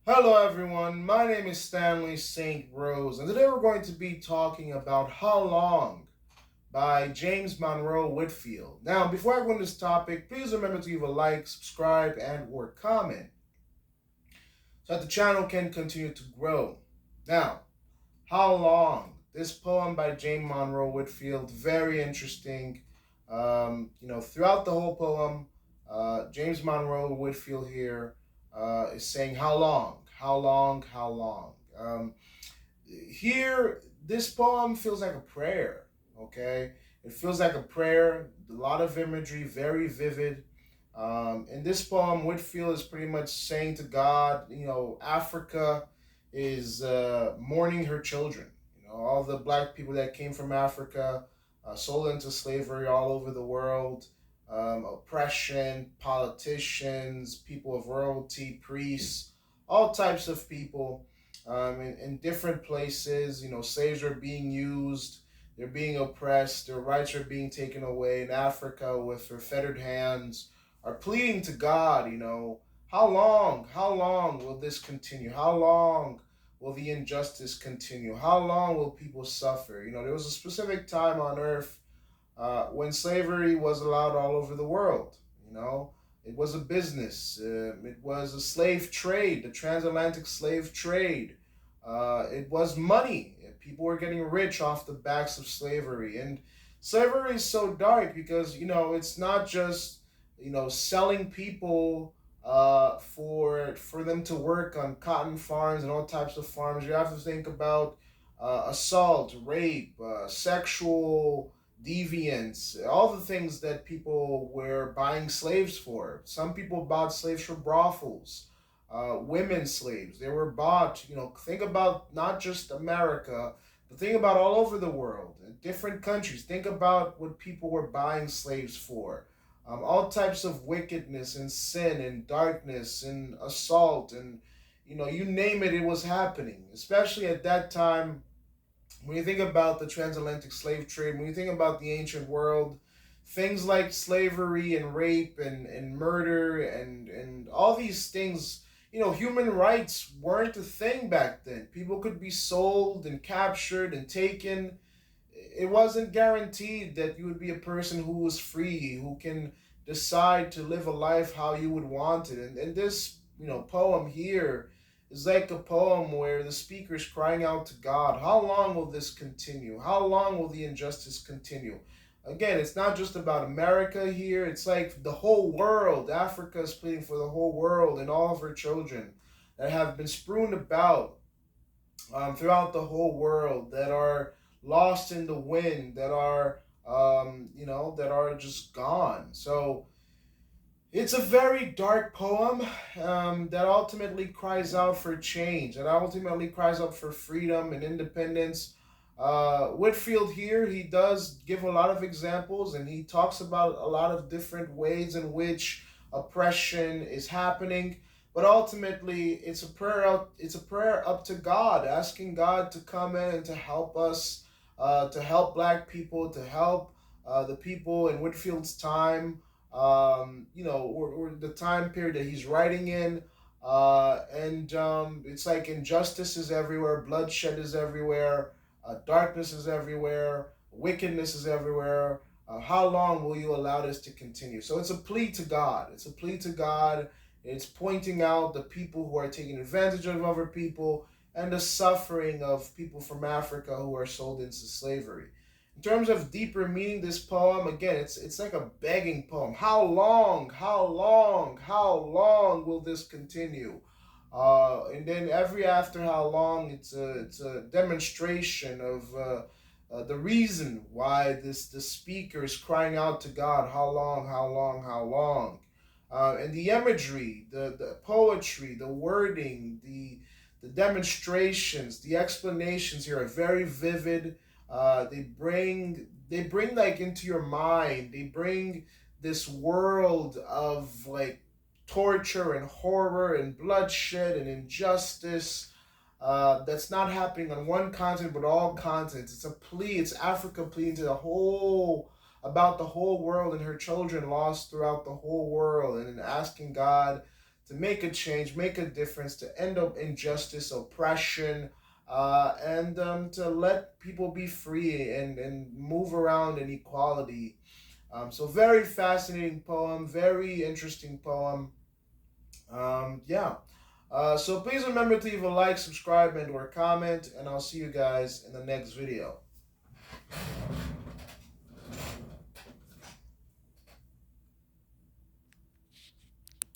Hello, everyone. My name is Stanley St. Rose, and today we're going to be talking about How Long by James Monroe Whitfield. Now, before I go into this topic, please remember to give a like, subscribe, and or comment so that the channel can continue to grow. Now, How Long? This poem by James Monroe Whitfield, very interesting. Throughout the whole poem, James Monroe Whitfield here is saying, "How long? How long? How long?" Here, this poem feels like a prayer. Okay, it feels like a prayer. A lot of imagery, very vivid. In this poem, Whitfield is pretty much saying to God, Africa is mourning her children. All the black people that came from Africa, sold into slavery all over the world, oppression, politicians, people of royalty, priests, all types of people in different places. Slaves are being used, they're being oppressed, their rights are being taken away in Africa with their fettered hands, are pleading to God, how long will this continue? How long will the injustice continue? How long will people suffer? There was a specific time on earth when slavery was allowed all over the world. It was a business. It was a slave trade, the transatlantic slave trade. It was money. People were getting rich off the backs of slavery. And slavery is so dark because, it's not just, selling people for them to work on cotton farms and all types of farms. You have to think about assault, rape, sexual deviance, all the things that people were buying slaves for. Some people bought slaves for brothels, women slaves. They were bought, think about not just America, but think about all over the world, in different countries. Think about what people were buying slaves for. All types of wickedness and sin and darkness and assault and you name it, it was happening. Especially at that time, when you think about the transatlantic slave trade, when you think about the ancient world, things like slavery and rape and murder and all these things, human rights weren't a thing back then. People could be sold and captured and taken. It wasn't guaranteed that you would be a person who was free, who can decide to live a life how you would want it. And this, poem here is like a poem where the speaker is crying out to God, how long will this continue? How long will the injustice continue? Again, it's not just about America here. It's like the whole world. Africa is pleading for the whole world and all of her children that have been strewn about throughout the whole world, that are lost in the wind, that are that are just gone. So it's a very dark poem that ultimately cries out for change, that ultimately cries out for freedom and independence. Whitfield here, he does give a lot of examples, and he talks about a lot of different ways in which oppression is happening. But ultimately, it's a prayer out. It's a prayer up to God, asking God to come in and to help us, to help Black people, to help the people in Whitfield's time, or the time period that he's writing in. And It's like injustice is everywhere, bloodshed is everywhere, darkness is everywhere, wickedness is everywhere. How long will you allow this to continue? So it's a plea to God. It's a plea to God. It's pointing out the people who are taking advantage of other people and the suffering of people from Africa who are sold into slavery. In terms of deeper meaning, this poem, again, it's like a begging poem. How long, how long, how long will this continue? And then every after how long, it's a demonstration of the reason why the speaker is crying out to God. How long? How long? How long? And the imagery, the poetry, the wording, the demonstrations, the explanations here are very vivid. They bring like into your mind. They bring this world of like torture and horror and bloodshed and injustice that's not happening on one continent but all continents. It's a plea. It's Africa pleading to the whole about the whole world and her children lost throughout the whole world, and asking God to make a change, make a difference, to end up injustice, oppression, and to let people be free and move around in equality. So very fascinating poem, very interesting poem. Yeah. So please remember to leave a like, subscribe, and or comment, and I'll see you guys in the next video.